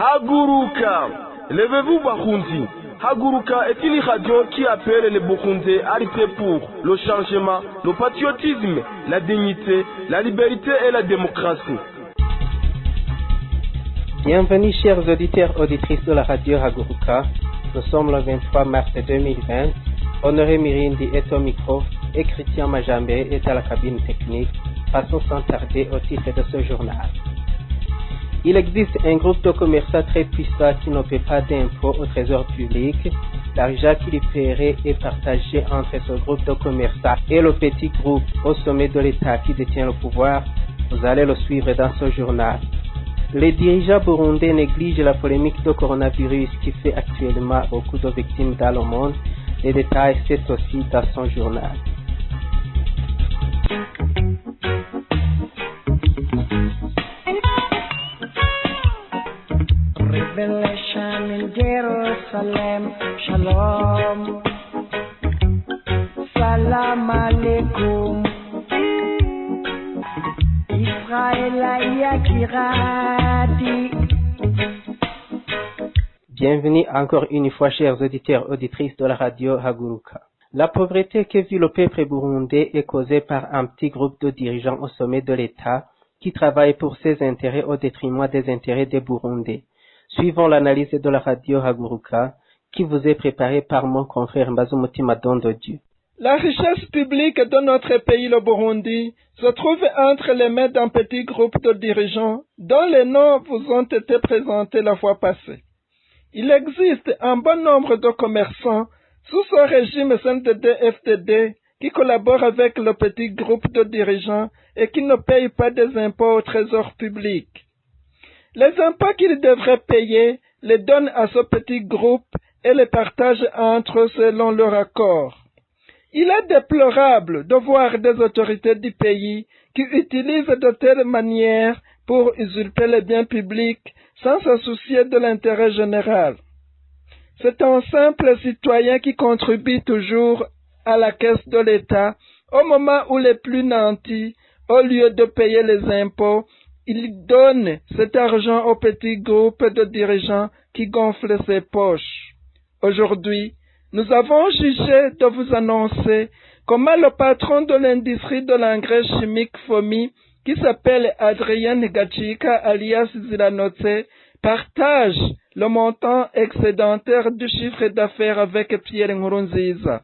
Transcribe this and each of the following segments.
Haguruka, levez-vous Barundi. Haguruka est une radio qui appelle les Burundais à lutter pour le changement, le patriotisme, la dignité, la liberté et la démocratie. Bienvenue chers auditeurs et auditrices de la radio Haguruka. Nous sommes le 23 mars 2020. Honoré Mirindi est au micro et Christian Majambé est à la cabine technique. Passons sans tarder au titre de ce journal. Il existe un groupe de commerçants très puissant qui ne paie pas d'impôts au trésor public. L'argent qui lui paierait est partagé entre ce groupe de commerçants et le petit groupe au sommet de l'État qui détient le pouvoir. Vous allez le suivre dans ce journal. Les dirigeants burundais négligent la polémique de coronavirus qui fait actuellement beaucoup de victimes dans le monde. Les détails, c'est aussi dans son journal. Revelation in Jerusalem, Shalom, Salam Alaikum, Israël Yakirati. Bienvenue encore une fois, chers auditeurs et auditrices de la radio Haguruka. La pauvreté que vit le peuple burundais est causée par un petit groupe de dirigeants au sommet de l'État qui travaillent pour ses intérêts au détriment des intérêts des Burundais. Suivons l'analyse de la radio Haguruka qui vous est préparée par mon confrère Mbazumuti Madondodieu. La richesse publique de notre pays, le Burundi, se trouve entre les mains d'un petit groupe de dirigeants dont les noms vous ont été présentés la fois passée. Il existe un bon nombre de commerçants sous ce régime CNDD-FDD qui collaborent avec le petit groupe de dirigeants et qui ne payent pas des impôts au trésor public. Les impôts qu'ils devraient payer les donnent à ce petit groupe et les partagent entre eux selon leur accord. Il est déplorable de voir des autorités du pays qui utilisent de telles manières pour usurper les biens publics sans se soucier de l'intérêt général. C'est un simple citoyen qui contribue toujours à la caisse de l'État au moment où les plus nantis, au lieu de payer les impôts, ils donnent cet argent au petit groupe de dirigeants qui gonflent ses poches. Aujourd'hui, nous avons jugé de vous annoncer comment le patron de l'industrie de l'engrais chimique FOMI, qui s'appelle Adrien Gachika alias Zilanote, partage le montant excédentaire du chiffre d'affaires avec Pierre Nkurunziza.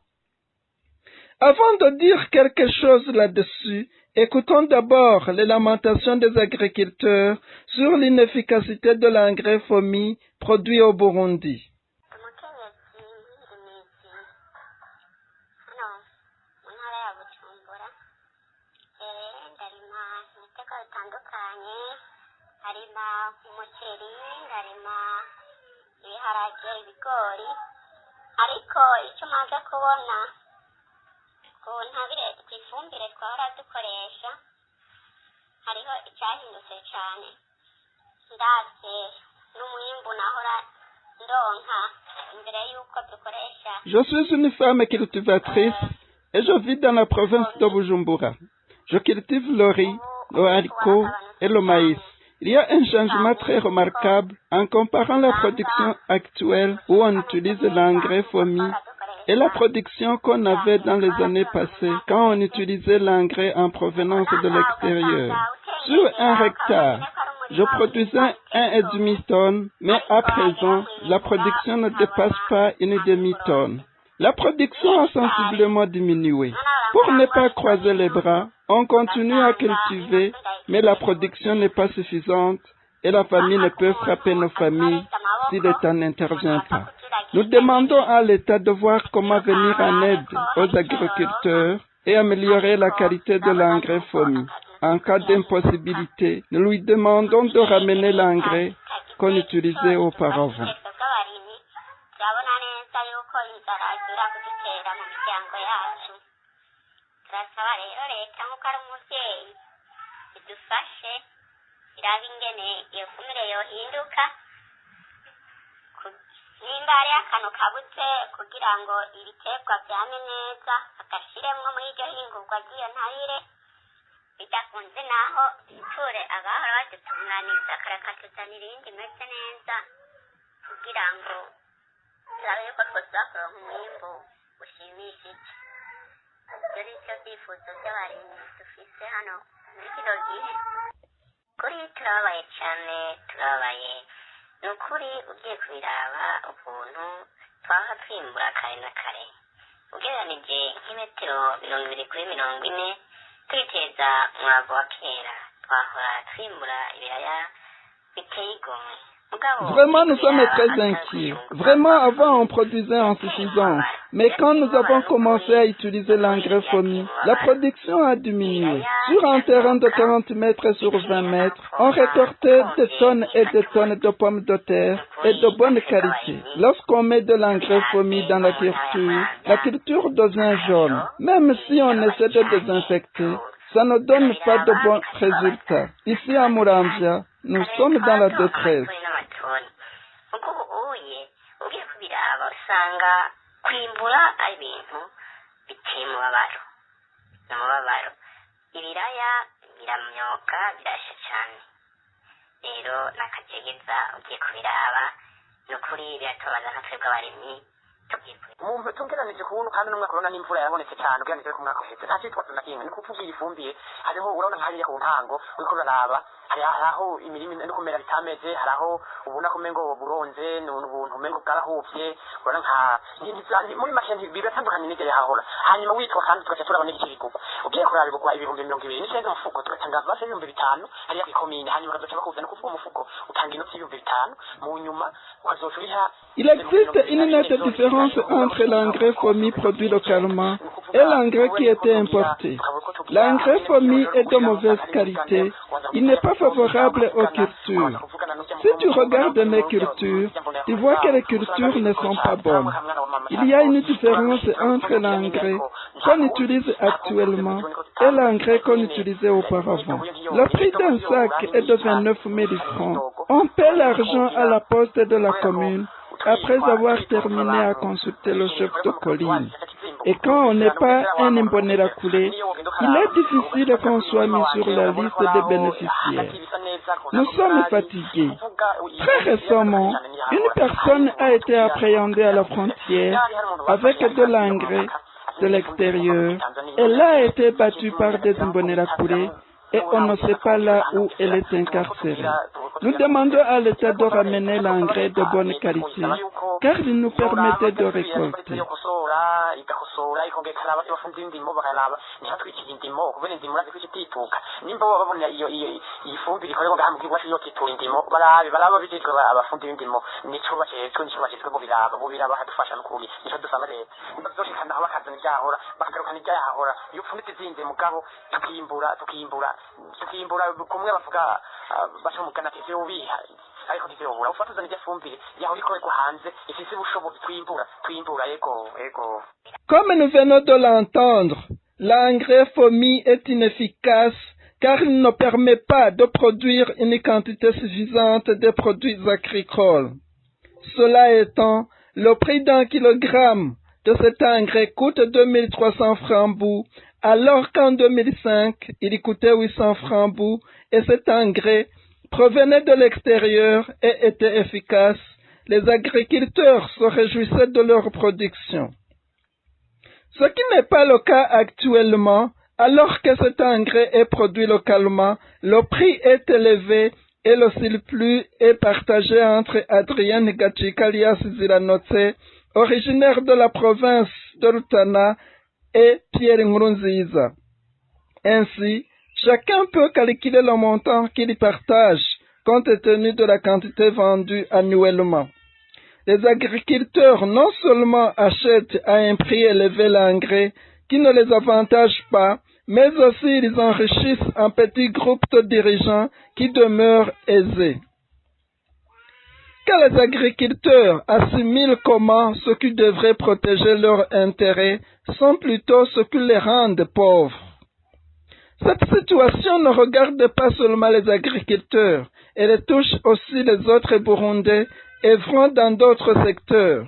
Avant de dire quelque chose là-dessus, écoutons d'abord les lamentations des agriculteurs sur l'inefficacité de l'engrais FOMI produit au Burundi. Harima umuceri, harima ibiharage, ibigori, ariko icyo maze kubona ku ntabire ifumbire twahora dukoresha hariho icyahindutse cyane. Ndabye n'umwimbu nahora ndonka imbere y'uko dukoresha. Je suis une femme cultivatrice et je vis dans la province de Bujumbura. Je cultive le riz, le haricot et le maïs. Il y a un changement très remarquable en comparant la production actuelle où on utilise l'engrais FOMI et la production qu'on avait dans les années passées quand on utilisait l'engrais en provenance de l'extérieur. Sur un hectare, je produisais 1,5 tonnes, mais à présent, la production ne dépasse pas une demi-tonne. La production a sensiblement diminué. Pour ne pas croiser les bras, on continue à cultiver, mais la production n'est pas suffisante et la famine ne peut frapper nos familles si l'État n'intervient pas. Nous demandons à l'État de voir comment venir en aide aux agriculteurs et améliorer la qualité de l'engrais FOMI. En cas d'impossibilité, nous lui demandons de ramener l'engrais qu'on utilisait auparavant. Turasaba rero leta nk'uko ari umubyeyi idufashe irabe ingene iyo fumbire yohinduka nimba hari akantu kabuze kugira ngo ibiterwa byame neza agashiremwo muri iryo hingurwa ry'iyo ntabire bakunze naho biture abahora badutunganiza karakatuzanira irindi imeze neza kugira ngo turabe yuko twazakora nk'umwimbu ushimishije. Ibyo ni byo byifuzo by'abarimyi dufise hano muri kino gihe. Kuri turababaye cyane, turababaye. Ni ukuri ugiye kubiraba ukuntu twaha twimbura kare na kare, ugereranije nk'imetero 200 kuri 40 twiteza umwavu wa kera, twahora twimbura ibiraya biteye igomwe. Vraiment, nous sommes très inquiets. Vraiment, avant, on produisait en suffisance. Mais quand nous avons commencé à utiliser l'engrais FOMI, la production a diminué. Sur un terrain de 40 mètres sur 20 mètres, on récoltait des tonnes et des tonnes de pommes de terre et de bonne qualité. Lorsqu'on met de l'engrais FOMI dans la culture devient jaune. Même si on essaie de désinfecter, ça ne donne pas de bons résultats. Ici à Muramvya, nous sommes dans la détresse. ugiye kubiraba usanga kwimbura ari ibintu biteye umubabaro. Ibiraya biramyoka birasha cyane, rero nakajegeza ugiye kubiraba nukuri biratubaza nka twebwe abarimyi. Umuntu tungeranije kubona kandi n'umwaka urabona n'imvura yabonetse cyane ugeranije ku mwaka uheze nta cyitwa tunakinga ni kuvuga ifumbire hariho urabona nk'ariya ku ntango uriko uraraba hariho imirimo no kumera bitameze, hariho ubona ko mengo buronze n'ubuntu mengo bwarahuvye, urabona nka muri make biratandukanye n'ibyo yahahora. Hanyuma witwa kandi tugaca turabona ikirigugu ugiye kuraba igugwa 2029 umufuko tugatangaza base 5,000 hariya ku komine, hanyuma ukazoca bakuzana kuvuga umufuko utanga inoti 5,000 mu nyuma ukazoca uriha. Il existe une nette différence entre l'engrais FOMI produit localement et l'engrais qui était importé. L'engrais FOMI est de mauvaise qualité. Il n'est pas favorable aux cultures. Si tu regardes mes cultures, tu vois que les cultures ne sont pas bonnes. Il y a une différence entre l'engrais qu'on utilise actuellement et l'engrais qu'on utilisait auparavant. Le prix d'un sac est de 29 000 francs. On paie l'argent à la poste de la commune après avoir terminé à consulter le chef de colline. Et quand on n'est pas un Imbonerakure, il est difficile qu'on soit mis sur la liste des bénéficiaires. Nous sommes fatigués. Très récemment, une personne a été appréhendée à la frontière avec de l'engrais de l'extérieur. Elle a été battue par des Imbonerakure et on ne sait pas là où elle est incarcérée. Nous demandons à l'État de ramener l'engrais de bonne qualité, car il nous permettait de récolter. tukimbura kumwe bavuga baca mugana ivyo biha ariko ivyo ubura ufatuzana ifumbire yaho iko ko hanze ifise ubushobozi twimbura ego. Comme nous venons de l'entendre, l'engrais FOMI est inefficace car il ne permet pas de produire une quantité suffisante de produits agricoles. Cela étant, le prix d'un kilogramme de cet engrais coûte 2300 francs bout, alors qu'en 2005, il coûtait 800 francs bout et cet engrais provenait de l'extérieur et était efficace. Les agriculteurs se réjouissaient de leur production. Ce qui n'est pas le cas actuellement, alors que cet engrais est produit localement, le prix est élevé et le surplus est partagé entre Adrien Gachikalias Ziranotse, originaire de la province de Rutana, et Pierre Nkurunziza. Ainsi, chacun peut calculer le montant qu'il partage compte tenu de la quantité vendue annuellement. Les agriculteurs non seulement achètent à un prix élevé l'engrais qui ne les avantage pas, mais aussi ils enrichissent un petit groupe de dirigeants qui demeurent aisés. Que les agriculteurs assimilent comment ce qui devrait protéger leurs intérêts sont plutôt ce qui les rendent pauvres. Cette situation ne regarde pas seulement les agriculteurs, elle touche aussi les autres Burundais œuvrant dans d'autres secteurs.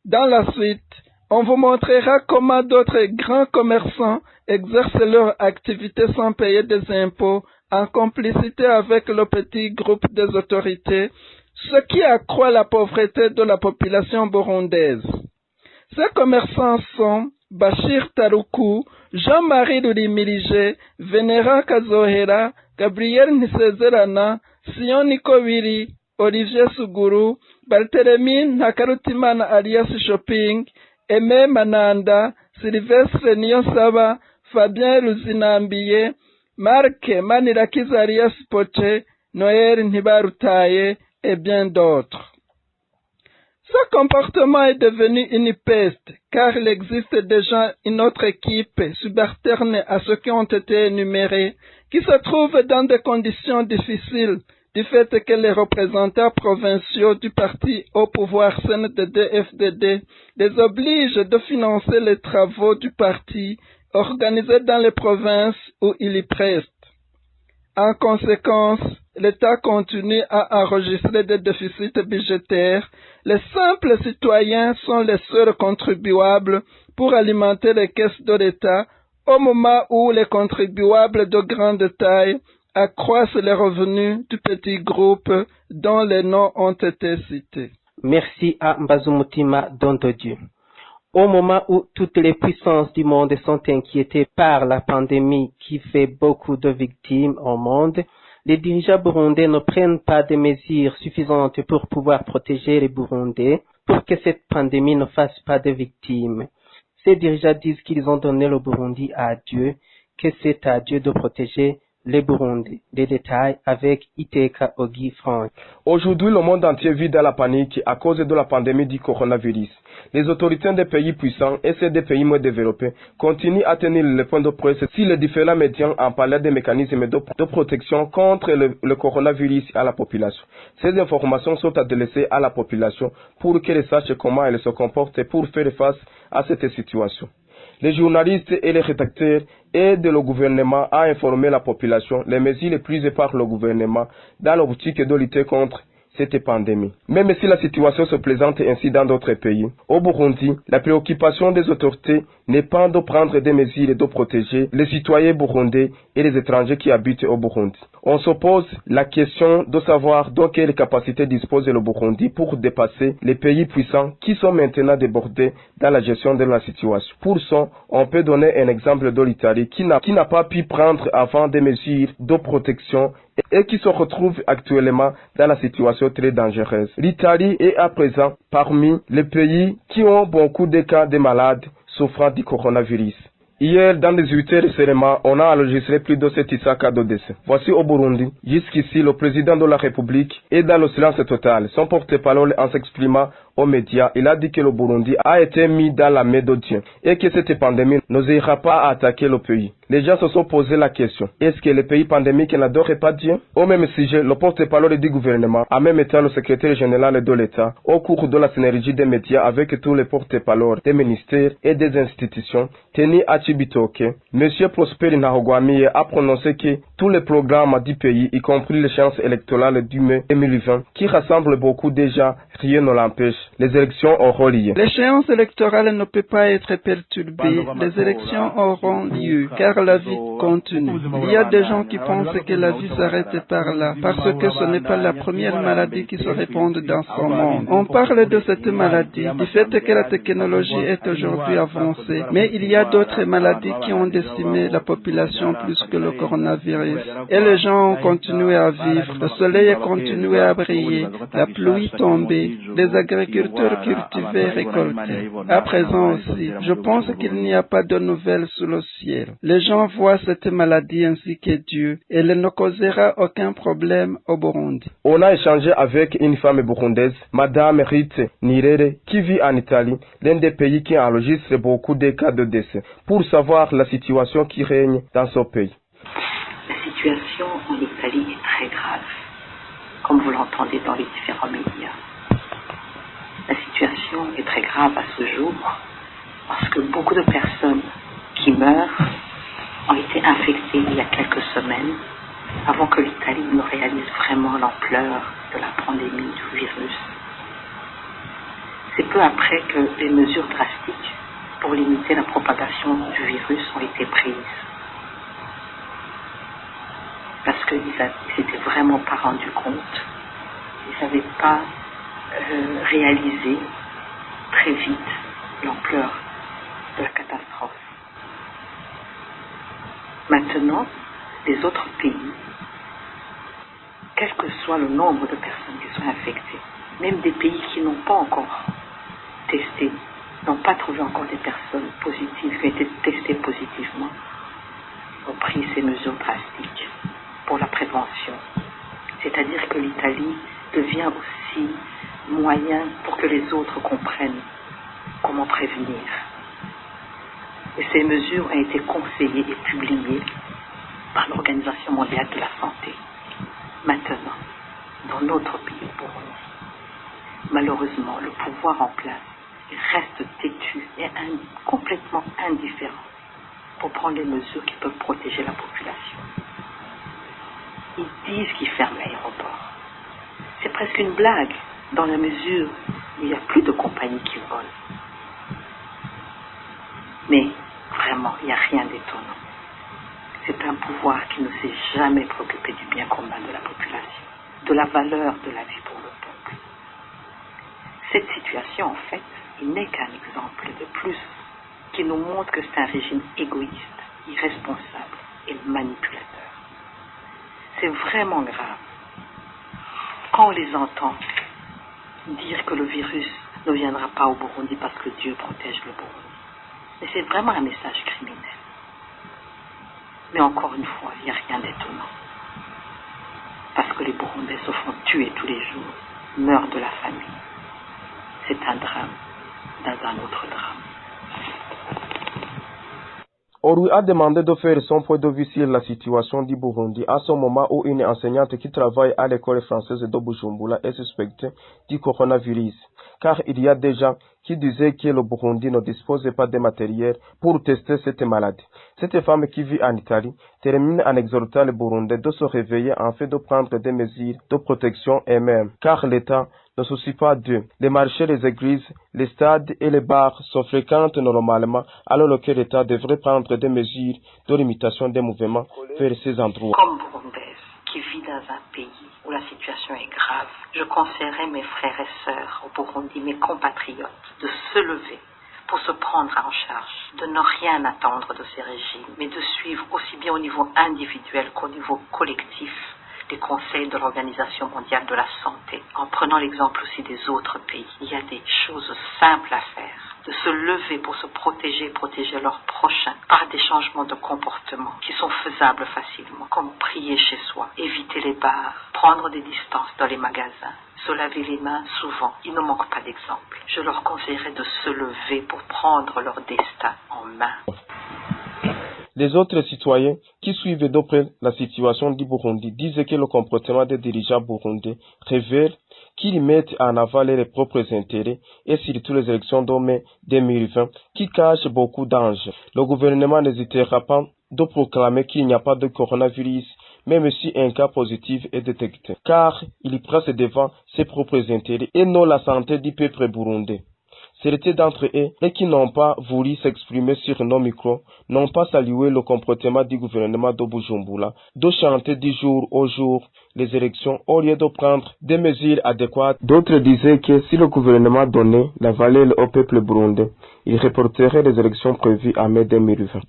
Dans la suite, On vous montrera comment d'autres grands commerçants exercent leur activité sans payer des impôts en complicité avec le petit groupe des autorités, ce qui accroît la pauvreté de la population burundaise. Ces commerçants sont Bachir Taruku, Jean-Marie Rurimilige, Vénérant Kazohera, Gabriel Nisezerana, Sion Nikowiri, Olivier Suguru, Barthélemy Ntakarutimana alias Shopping, Aimé Mananda, Sylvestre Niyonsaba, Fabien Ruzinambiye, Marc Manirakiza alias Poche, Noël Ntibarutaye et bien d'autres. Ce comportement est devenu une peste, car il existe déjà une autre équipe subalterne à ceux qui ont été énumérés, qui se trouve dans des conditions difficiles, du fait que les représentants provinciaux du parti au pouvoir CNDD-FDD les obligent de financer les travaux du parti organisés dans les provinces où ils y prestent. En conséquence, l'État continue à enregistrer des déficits budgétaires. Les simples citoyens sont les seuls contribuables pour alimenter les caisses de l'État au moment où les contribuables de grande taille accroissent les revenus du petit groupe dont les noms ont été cités. Merci à Mbazumutima Dondodieu. Au moment où toutes les puissances du monde sont inquiétées par la pandémie qui fait beaucoup de victimes au monde, les dirigeants burundais ne prennent pas de mesures suffisantes pour pouvoir protéger les Burundais pour que cette pandémie ne fasse pas de victimes. Ces dirigeants disent qu'ils ont donné le Burundi à Dieu, que c'est à Dieu de protéger les Burundais. Les détails avec Iteka Ogi Franck. Aujourd'hui, le monde entier vit dans la panique à cause de la pandémie du coronavirus. Les autorités des pays puissants et ceux des pays moins développés continuent à tenir le point de presse si les différents médias en parlent des mécanismes de protection contre le coronavirus à la population. Ces informations sont adressées à la population pour qu'elle sache comment elle se comporte pour faire face à cette situation. Les journalistes et les rédacteurs aident le gouvernement à informer la population les mesures prises par le gouvernement dans l'optique de lutter contre cette pandémie. Même si la situation se présente ainsi dans d'autres pays, au Burundi, la préoccupation des autorités n'est pas de prendre des mesures et de protéger les citoyens burundais et les étrangers qui habitent au Burundi. On se pose la question de savoir de quelle capacité dispose le Burundi pour dépasser les pays puissants qui sont maintenant débordés dans la gestion de la situation. Pour ça, on peut donner un exemple de l'Italie qui n'a pas pu prendre avant des mesures de protection et qui se retrouve actuellement dans la situation très dangereuse. L'Italie est à présent parmi les pays qui ont beaucoup de cas de malades souffrant du coronavirus. Hier, dans les 8 heures seulement, on a enregistré plus de 700 cas de décès. Voici au Burundi. Jusqu'ici, le président de la République est dans le silence total. Son porte-parole, en s'exprimant aux médias, il a dit que le Burundi a été mis dans la main de Dieu et que cette pandémie n'osera pas attaquer le pays. Les gens se sont posé la question, est-ce que les pays pandémiques n'adorent pas Dieu? Au même sujet, le porte-parole du gouvernement a même été le secrétaire général de l'État au cours de la synergie des médias avec tous les porte-paroles des ministères et des institutions tenus à Chibitoke. M. Prosper Ntahogwamiye a prononcé que tous les programmes du pays, y compris l'échéance électorale du mai 2020, qui rassemble beaucoup de gens, rien ne l'empêche. Les élections auront lieu. L'échéance électorale ne peut pas être perturbée. Les élections auront lieu, car la vie continue. Il y a des gens qui pensent que la vie s'arrête par là, parce que ce n'est pas la première maladie qui se répand dans ce monde. On parle de cette maladie, du fait que la technologie est aujourd'hui avancée, mais il y a d'autres maladies qui ont décimé la population plus que le coronavirus. Et les gens ont continué à vivre, le soleil a continué à briller, la pluie tombait, les agriculteurs cultivaient, récoltaient. À présent aussi, je pense qu'il n'y a pas de nouvelles sous le ciel. Les gens voient cette maladie ainsi que Dieu, et elle ne causera aucun problème au Burundi. On a échangé avec une femme burundaise, Madame Rite Nirere, qui vit en Italie, l'un des pays qui enregistre beaucoup de cas de décès, pour savoir la situation qui règne dans ce pays. La situation en Italie est très grave, comme vous l'entendez dans les différents médias. La situation est très grave à ce jour parce que beaucoup de personnes qui meurent ont été infectées il y a quelques semaines avant que l'Italie ne réalise vraiment l'ampleur de la pandémie du virus. C'est peu après que les mesures drastiques pour limiter la propagation du virus ont été prises. Parce qu'ils ne s'étaient vraiment pas rendus compte, ils n'avaient pas réalisé très vite l'ampleur de la catastrophe. Maintenant, les autres pays, quel que soit le nombre de personnes qui sont infectées, même des pays qui n'ont pas encore testé, n'ont pas trouvé encore des personnes positives qui ont été testées positivement, ont pris ces mesures drastiques pour la prévention. C'est-à-dire que l'Italie devient aussi moyen pour que les autres comprennent comment prévenir. Et ces mesures ont été conseillées et publiées par l'Organisation mondiale de la santé. Maintenant, dans notre pays, Burundi, malheureusement, le pouvoir en place reste têtu et complètement indifférent pour prendre les mesures qui peuvent protéger la population. Ils disent qu'ils ferment l'aéroport. C'est presque une blague, dans la mesure où il n'y a plus de compagnies qui volent. Mais vraiment, il n'y a rien d'étonnant. C'est un pouvoir qui ne s'est jamais préoccupé du bien commun de la population, de la valeur de la vie pour le peuple. Cette situation, en fait, il n'est qu'un exemple de plus qui nous montre que c'est un régime égoïste, irresponsable et manipulateur. C'est vraiment grave quand on les entend dire que le virus ne viendra pas au Burundi parce que Dieu protège le Burundi. Mais c'est vraiment un message criminel. Mais encore une fois, il n'y a rien d'étonnant. Parce que les Burundais se font tuer tous les jours, meurent de la famine. C'est un drame dans un autre drame. On lui a demandé de faire son point de vue sur la situation du Burundi à ce moment où une enseignante qui travaille à l'école française de Bujumbura est suspectée du coronavirus. Car il y a des gens qui disaient que le Burundi ne disposait pas de matériel pour tester cette maladie. Cette femme qui vit en Italie termine en exhortant les Burundais de se réveiller afin de prendre des mesures de protection eux-mêmes, car l'État ne soucie pas d'eux. Les marchés, les églises, les stades et les bars sont fréquentés normalement, alors que l'État devrait prendre des mesures de limitation des mouvements vers ces endroits. Comme Burundaise qui vit dans un pays où la situation est grave, je conseillerais mes frères et sœurs au Burundi, mes compatriotes, de se lever pour se prendre en charge, de ne rien attendre de ces régimes, mais de suivre aussi bien au niveau individuel qu'au niveau collectif les conseils de l'Organisation mondiale de la santé, en prenant l'exemple aussi des autres pays. Il y a des choses simples à faire, de se lever pour se protéger leurs prochains par des changements de comportement qui sont faisables facilement, comme prier chez soi, éviter les bars, prendre des distances dans les magasins, se laver les mains souvent. Il ne manque pas d'exemples. Je leur conseillerais de se lever pour prendre leur destin en main. Les autres citoyens qui suivent de près la situation du Burundi disent que le comportement des dirigeants burundais révèle qu'ils mettent en avant leurs propres intérêts et surtout les élections de mai 2020 qui cachent beaucoup d'enjeux. Le gouvernement n'hésitera pas de proclamer qu'il n'y a pas de coronavirus, même si un cas positif est détecté, car il place devant ses propres intérêts et non la santé du peuple burundais. Certains d'entre eux, et qui n'ont pas voulu s'exprimer sur nos micros, n'ont pas salué le comportement du gouvernement de Bujumbura de chanter du jour au jour les élections au lieu de prendre des mesures adéquates. D'autres disaient que si le gouvernement donnait la valeur au peuple burundais, il reporterait les élections prévues en mai 2020,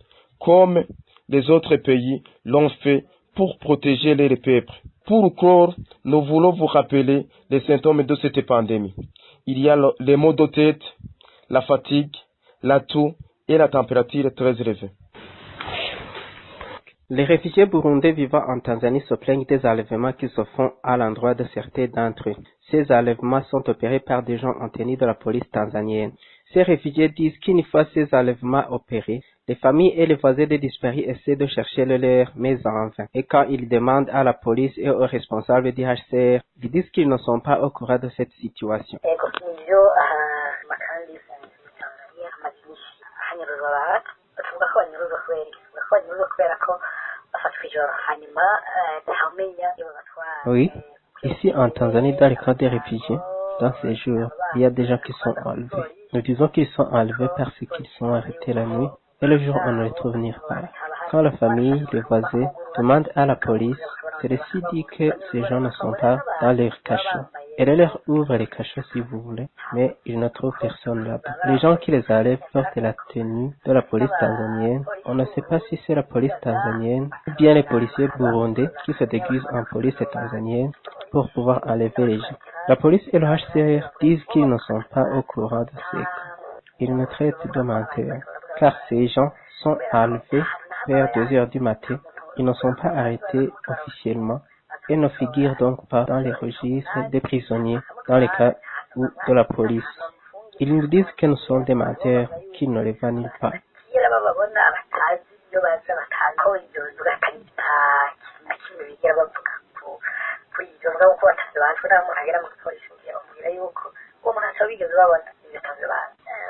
comme les autres pays l'ont fait pour protéger les peuples. Pour clore, nous voulons vous rappeler les symptômes de cette pandémie. Il y a les maux de tête, la fatigue, la toux et la température très élevée. Les réfugiés burundais vivant en Tanzanie se plaignent des enlèvements qui se font à l'endroit de certains d'entre eux. Ces enlèvements sont opérés par des gens en tenue de la police tanzanienne. Ces réfugiés disent qu'une fois ces enlèvements opérés, les familles et les voisins des disparus essaient de chercher le leur, mais en vain. Et quand ils demandent à la police et aux responsables du HCR, ils disent qu'ils ne sont pas au courant de cette situation. Oui, ici en Tanzanie, dans le cas des réfugiés, dans ces jours, il y a des gens qui sont enlevés. Nous disons qu'ils sont enlevés parce qu'ils sont arrêtés la nuit et le jour on ne les trouve nulle part. Quand la famille, les voisins demandent à la police, celle-ci dit que ces gens ne sont pas dans leurs cachots. Elle leur ouvre les cachots si vous voulez, mais ils ne trouvent personne là-bas. Les gens qui les enlèvent portent la tenue de la police tanzanienne. On ne sait pas si c'est la police tanzanienne ou bien les policiers burundais qui se déguisent en police tanzanienne pour pouvoir enlever les gens. La police et le HCR disent qu'ils ne sont pas au courant de ces cas. Ils nous traitent de menteurs, car ces gens sont enlevés vers 2 heures du matin. Ils ne sont pas arrêtés officiellement et ne figurent donc pas dans les registres des prisonniers dans les cas ou de la police. Ils nous disent que nous sommes des menteurs, qu'ils ne les voient nulle part.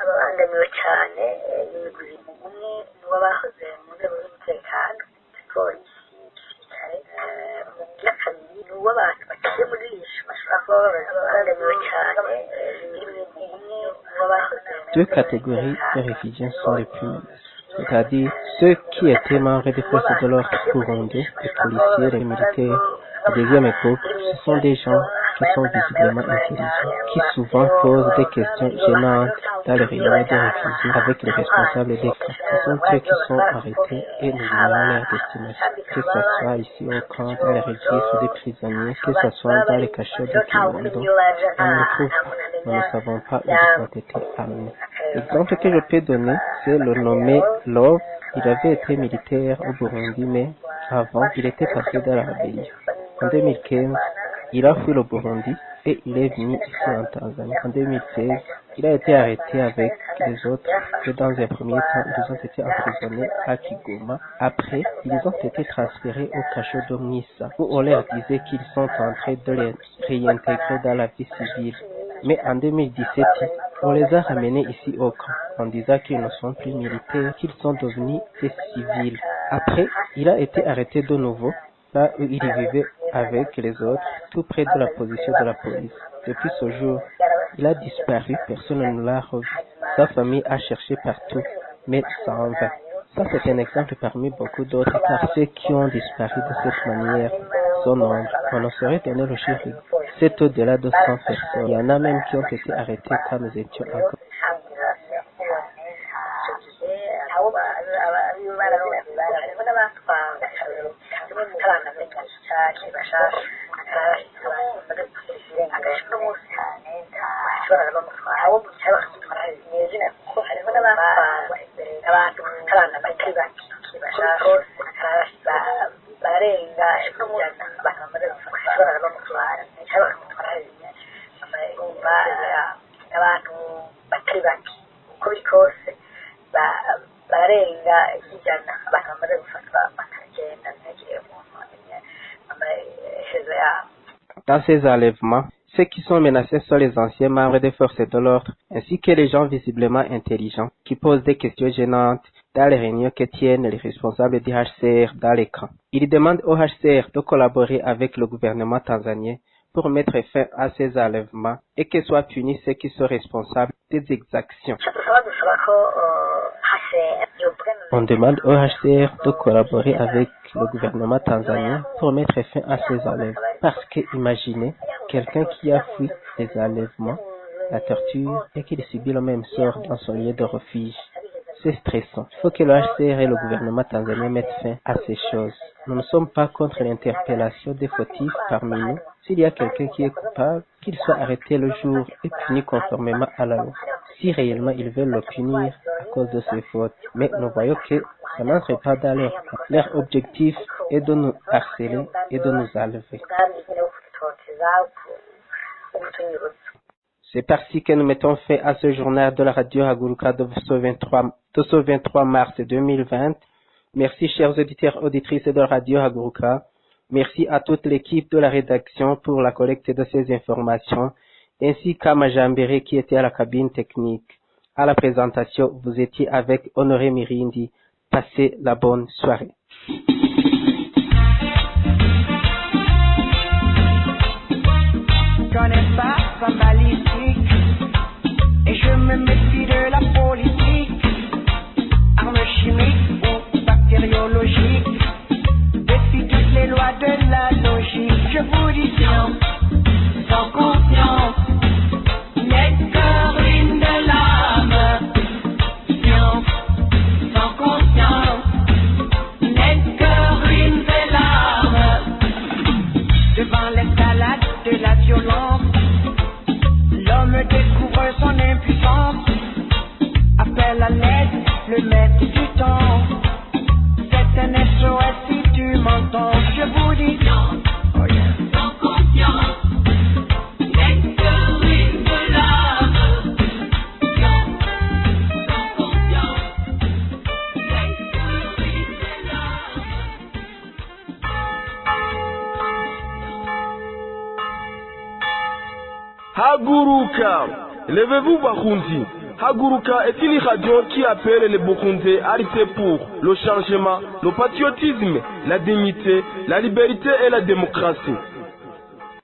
babangamiwe cyane n'imigwi umwe nibo bahoze mu nzego z'umutekano polisi gisirikare mu bya kabiri ni uw'abantu bakiye muri iyi bashobora kuba babangamiwe cyane n'imigwi umwe nibo bahoze. Deux catégories de réfugiés sont les plus menacées, c'est-à-dire ceux qui étaient membres des forces de l'ordre burundais, les policiers, les militaires. Le deuxième groupe, ce sont des gens qui sont visiblement intelligents, qui souvent posent des questions gênantes dans les réunions des réfugiés avec les responsables des camps. Ce sont ceux qui sont arrêtés et nous ignorons leur destination, que ce soit ici au camp, dans les registres des prisonniers, que ce soit dans les cachots de Kibondo. On ne les trouve pas, nous ne savons pas où ils ont été amenés. L'exemple que je peux donner, c'est le nommé Love. Il avait été militaire au Burundi, mais avant, il était passé dans la rébellion. En 2015, il a fui le Burundi et il est venu ici en Tanzanie. En 2016, il a été arrêté avec les autres et dans un premier temps, ils ont été emprisonnés à Kigoma. Après, ils ont été transférés au cachot de Mwissa où on leur disait qu'ils sont en train de les réintégrer dans la vie civile. Mais en 2017, on les a ramenés ici au camp en disant qu'ils ne sont plus militaires, qu'ils sont devenus des civils. Après, il a été arrêté de nouveau, là où il vivait avec les autres, tout près de la position de la police. Depuis ce jour, il a disparu, personne ne l'a revu. Sa famille a cherché partout, mais sans vain. Ça, c'est un exemple parmi beaucoup d'autres, car ceux qui ont disparu de cette manière sont nombreux. On ne saurait donner le chiffre. C'est au-delà de 100 personnes. Il y en a même qui ont été arrêtés quand nous étions encore. Dans ces enlèvements, ceux qui sont menacés sont les anciens membres des forces de l'ordre, ainsi que les gens visiblement intelligents, qui posent des questions gênantes dans les réunions que tiennent les responsables du HCR dans les camps. Ils demandent au HCR de collaborer avec le gouvernement tanzanien pour mettre fin à ces enlèvements et que soient punis ceux qui sont responsables des exactions. On demande au HCR de collaborer avec le gouvernement tanzanien pour mettre fin à ces enlèvements. Parce que imaginez quelqu'un qui a fui les enlèvements, la torture et qui subit le même sort dans son lieu de refuge. C'est stressant. Il faut que le HCR et le gouvernement tanzanien mettent fin à ces choses. Nous ne sommes pas contre l'interpellation des fautifs parmi nous. S'il y a quelqu'un qui est coupable, qu'il soit arrêté le jour et puni conformément à la loi. Si réellement ils veulent le punir à cause de ses fautes. Mais nous voyons que ça n'entre pas dans leur cas. Leur objectif est de nous harceler et de nous enlever. C'est parti que nous mettons fin à ce journal de la radio Haguruka de ce 23 mars 2020. Merci chers auditeurs et auditrices de la radio Haguruka. Merci à toute l'équipe de la rédaction pour la collecte de ces informations, ainsi qu'à Majambere qui était à la cabine technique. À la présentation, vous étiez avec Honoré Mirindi. Passez la bonne soirée. J'en ai pas balistique et je me méfie de la logique, je vous dis science, sans conscience, n'est que ruine de l'âme. Science, sans conscience, n'est que ruine de l'âme. Devant l'escalade de la violence, l'homme découvre son impuissance, appelle à l'aide le maître du temps. C'est un SOS si tu m'entends, je vous dis non. Oh yeah. Sans conscience, n'est que ruine de l'âme. Sans conscience, n'est que ruine de l'âme. Haguruka, levez-vous Barundi. Haguruka est une radio qui appelle les Burundais à lutter pour le changement, le patriotisme, la dignité, la liberté et la démocratie.